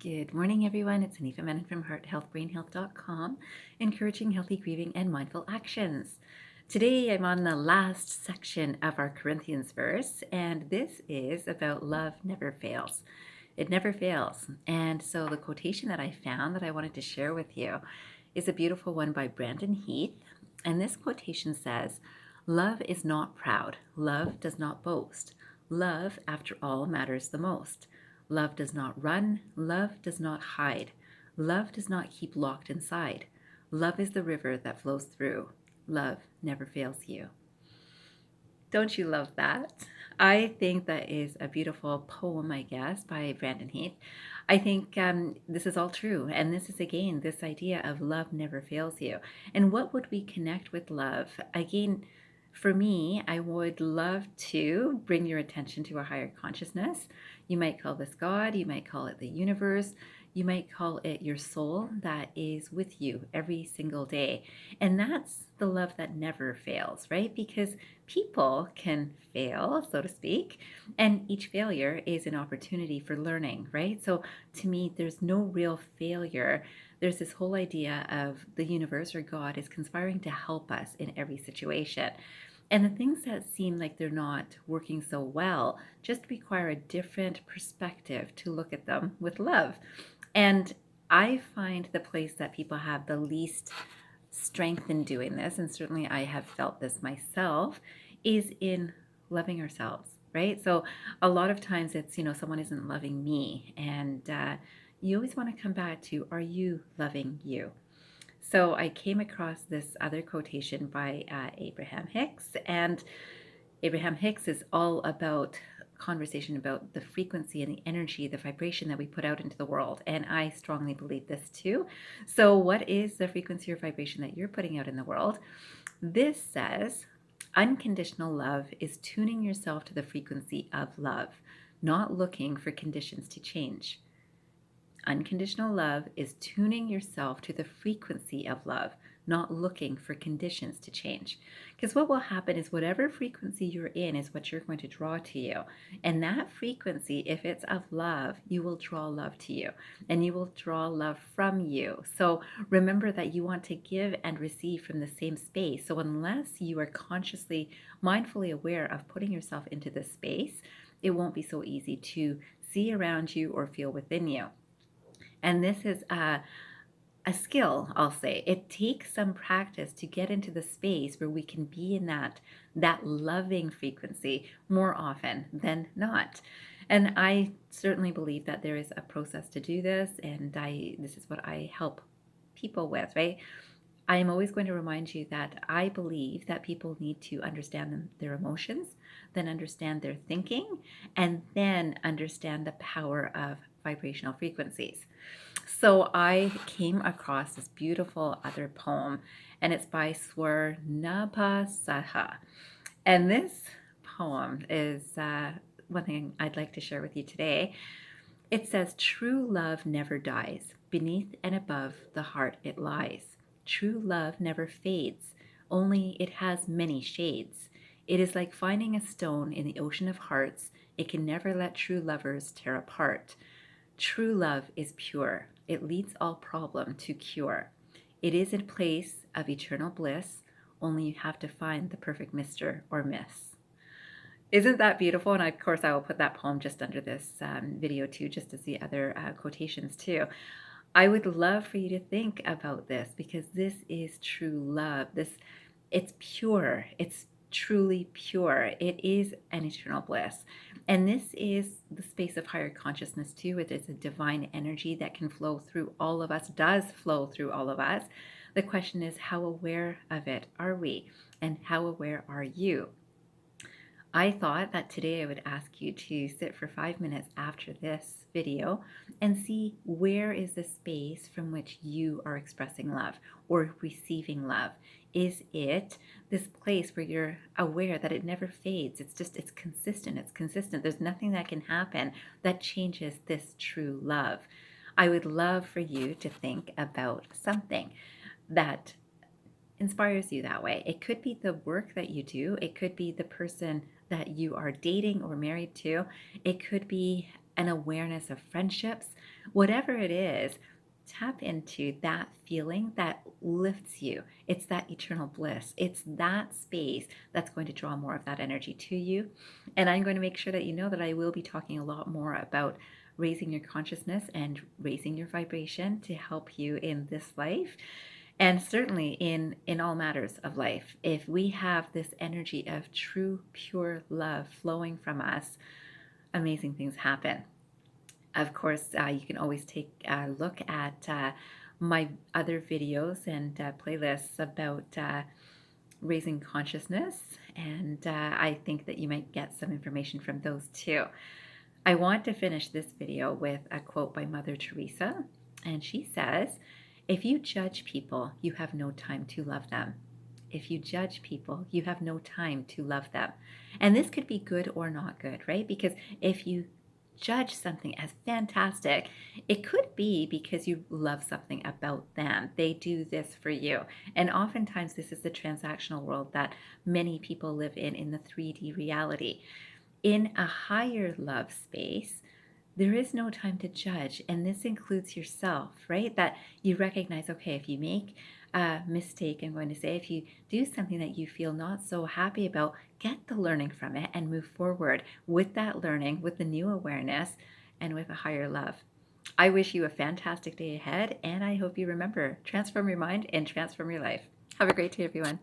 Good morning, everyone. It's Anifa Menon from hearthealthbrainhealth.com, encouraging healthy grieving and mindful actions. Today, I'm on the last section of our Corinthians verse, and this is about love never fails. It never fails. And so, the quotation that I found that I wanted to share with you is a beautiful one by Brandon Heath. And this quotation says, "Love is not proud. Love does not boast. Love, after all, matters the most. Love does not run. Love does not hide. Love does not keep locked inside. Love is the river that flows through. Love never fails you." Don't you love that? I think that is a beautiful poem, I guess, by Brandon Heath. I think this is all true. And this is, again, this idea of love never fails you. And what would we connect with love? Again, for me, I would love to bring your attention to a higher consciousness. You might call this God, you might call it the universe, you might call it your soul that is with you every single day. And that's the love that never fails, right? Because people can fail, so to speak, and each failure is an opportunity for learning, right? So to me, there's no real failure. There's this whole idea of the universe or God is conspiring to help us in every situation. And the things that seem like they're not working so well just require a different perspective to look at them with love. And I find the place that people have the least strength in doing this, and certainly I have felt this myself, is in loving ourselves, right? So a lot of times it's, someone isn't loving me. And you always want to come back to, are you loving you? So I came across this other quotation by Abraham Hicks, and Abraham Hicks is all about conversation about the frequency and the energy, the vibration that we put out into the world. And I strongly believe this too. So, what is the frequency or vibration that you're putting out in the world? This says, unconditional love is tuning yourself to the frequency of love, not looking for conditions to change. Unconditional love is tuning yourself to the frequency of love, not looking for conditions to change. Because what will happen is whatever frequency you're in is what you're going to draw to you. And that frequency, if it's of love, you will draw love to you and you will draw love from you. So remember that you want to give and receive from the same space. So unless you are consciously, mindfully aware of putting yourself into this space, it won't be so easy to see around you or feel within you. And this is a skill, I'll say. It takes some practice to get into the space where we can be in that loving frequency more often than not. And I certainly believe that there is a process to do this, and this is what I help people with, right? I am always going to remind you that I believe that people need to understand their emotions, then understand their thinking, and then understand the power of vibrational frequencies. So I came across this beautiful other poem, and it's by Swarnabha Saha. And this poem is one thing I'd like to share with you today. It says, "True love never dies. Beneath and above the heart it lies. True love never fades. Only it has many shades. It is like finding a stone in the ocean of hearts. It can never let true lovers tear apart. True love is pure. It leads all problem to cure. It is a place of eternal bliss. Only you have to find the perfect mister or miss." Isn't that beautiful? And of course, I will put that poem just under this video too, just to see other quotations too. I would love for you to think about this because this is true love. It's pure. It's truly pure. It is an eternal bliss. And this is the space of higher consciousness too. It is a divine energy that can flow through all of us, does flow through all of us. The question is, how aware of it are we? And how aware are you? I thought that today I would ask you to sit for 5 minutes after this video and see where is the space from which you are expressing love or receiving love. Is it this place where you're aware that it never fades? It's consistent. It's consistent. There's nothing that can happen that changes this true love. I would love for you to think about something that inspires you that way. It could be the work that you do, it could be the person that you are dating or married to, it could be an awareness of friendships, Whatever it is, tap into that feeling that lifts you. It's that eternal bliss. It's that space that's going to draw more of that energy to you. And I'm going to make sure that you know that I will be talking a lot more about raising your consciousness and raising your vibration to help you in this life, and certainly in all matters of life. If we have this energy of true pure love flowing from us, amazing things happen. Of course, you can always take a look at my other videos and playlists about raising consciousness, and I think that you might get some information from those too. I want to finish this video with a quote by Mother Teresa, and she says, "If you judge people, you have no time to love them. If you judge people, you have no time to love them." And this could be good or not good, right? Because if you judge something as fantastic, it could be because you love something about them. They do this for you. And oftentimes, this is the transactional world that many people live in the 3D reality. In a higher love space, there is no time to judge. And this includes yourself, right? That you recognize, okay, if you make a mistake, I'm going to say, if you do something that you feel not so happy about, get the learning from it and move forward with that learning, with the new awareness, and with a higher love. I wish you a fantastic day ahead, and I hope you remember, transform your mind and transform your life. Have a great day, everyone.